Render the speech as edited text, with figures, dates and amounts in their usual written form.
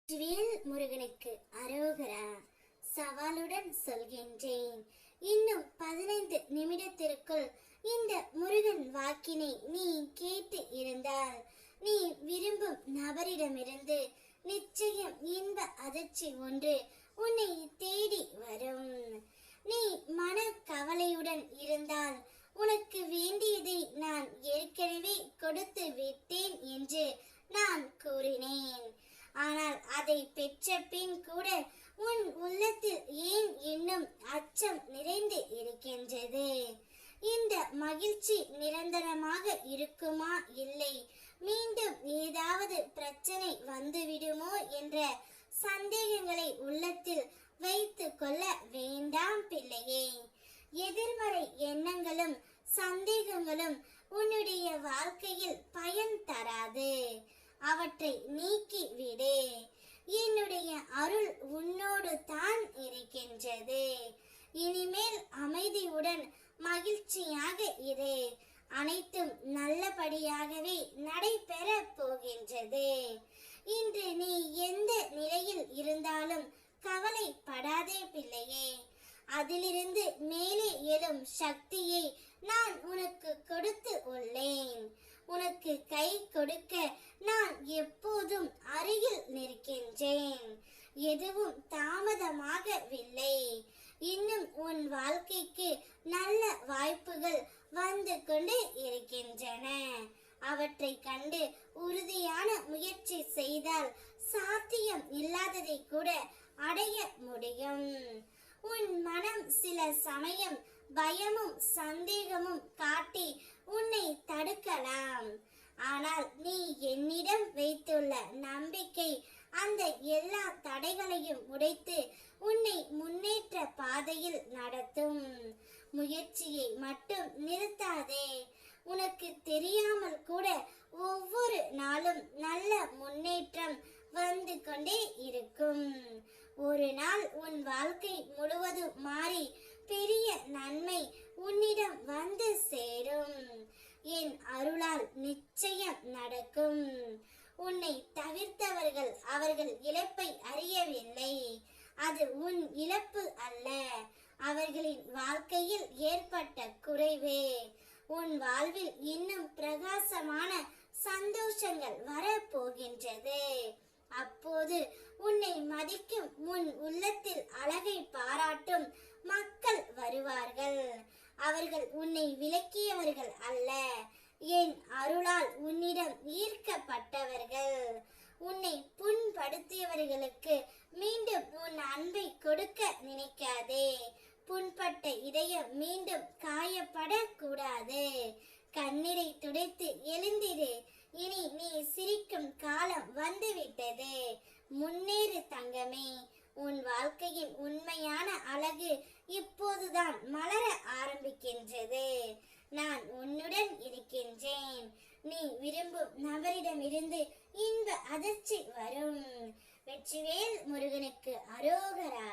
வேல் முருகனுக்கு அரோகரா. சவாலுடன் சொல்கின்றேன், இன்னும் 15 நிமிடத்திற்குள் இந்த முருகன் வாக்கினை நீ கேட்டு இருந்தால் நீ விரும்பும் நபரிடமிருந்து நிச்சயம் இன்ப அதிர்ச்சி ஒன்று உன்னை தேடி வரும். நீ மன கவலையுடன் இருந்தால் உனக்கு வேண்டியதை நான் ஏற்கனவே கொடுத்து விட்டேன் என்று நான் கூறினேன். ஆனால் அதை பெற்ற பின் கூட உன் உள்ளத்தில் ஏன் இன்னும் அச்சம் நிறைந்து இருக்கின்றது? இந்த மகிழ்ச்சி நிரந்தரமாக இருக்குமா, இல்லை மீண்டும் ஏதாவது பிரச்சனை வந்துவிடுமோ என்ற சந்தேகங்களை உள்ளத்தில் வைத்து கொள்ள வேண்டாம் பிள்ளையே. எதிர்மறை எண்ணங்களும் சந்தேகங்களும் உன்னுடைய வாழ்க்கையில் பயன் தராது. அவற்றை நீக்கி விடு. என்னுடைய அருள் உன்னோடு தான் இருக்கின்றது. இனிமேல் அமைதியுடன் மகிழ்ச்சியாக இரு. அனைத்தும் நல்லபடியாகவே நடைபெற போகின்றது. இன்று நீ எந்த நிலையில் இருந்தாலும் கவலைப்படாதே பிள்ளையே. அதிலிருந்து மேலே எழும் சக்தியை நான் உனக்கு கொடுத்து உள்ளேன். உனக்கு கை கொடுக்க நான் எப்போதும் அருகில் நிற்கின்றேன். எதுவும் தாமதமாகவில்லை. இன்னும் உன் வாழ்க்கைக்கு நல்ல வாய்ப்புகள் வந்து கொண்டு இருக்கின்றன. அவற்றை கண்டு உறுதியான முயற்சி செய்தால் சாத்தியம் இல்லாததை கூட அடைய முடியும். உன் மனம் சில சமயம் பயமும் சந்தேகமும் காட்டி உன்னை தடுக்கலாம். ஆனால் நீ என்னிடம் வைத்துள்ள நம்பிக்கை அந்த எல்லா தடைகளையும் உடைத்து உன்னை முன்னேற்ற பாதையில் நடத்தும். முயற்சியை மட்டும் நிறுத்தாதே. உனக்கு தெரியாமல் கூட ஒவ்வொரு நாளும் நல்ல முன்னேற்றம் வந்து கொண்டே இருக்கும். ஒரு நாள் உன் வாழ்க்கை முழுவதும் மாறி பெரிய நன்மை உன்னிடம் வந்து சேரும். என் அருளால் நிச்சயம் நடக்கும். உன்னை தவிர்த்தவர்கள் அவர்கள் இழப்பை அறியவில்லை. அது உன் இழப்பு அல்ல, அவர்களின் வாழ்க்கையில் ஏற்பட்ட குறைவு. உன் வாழ்வில் இன்னும் பிரகாசமான சந்தோஷங்கள் வரப்போகின்றது. அப்போது உன்னை மதிக்கும் உன் உள்ளத்தில் அழகை பாராட்டும் மக்கள் வருவார்கள். அவர்கள் உன்னை விலக்கியவர்கள் அல்ல, என் அருளால் உன்னிடம் ஈர்க்கப்பட்டவர்கள். உன்னை புண்படுத்தியவர்களுக்கு மீண்டும் உன் அன்பை கொடுக்க நினைக்காதே. புண்பட்ட இதயம் மீண்டும் காயப்படக்கூடாது. கண்ணீரை துடைத்து எழுந்திரு. இனி நீ சிரிக்கும் காலம் வந்துவிட்டது. முன்னேறு தங்கமே. உன் வாழ்க்கையின் உண்மையான அழகு இப்போதுதான் மலர ஆரம்பிக்கின்றது. நான் உன்னுடன் இருக்கின்றேன். நீ விரும்பும் நபரிடமிருந்து இன்ப அதிர்ச்சி வரும். வெற்றிவேல் முருகனுக்கு அரோகரா.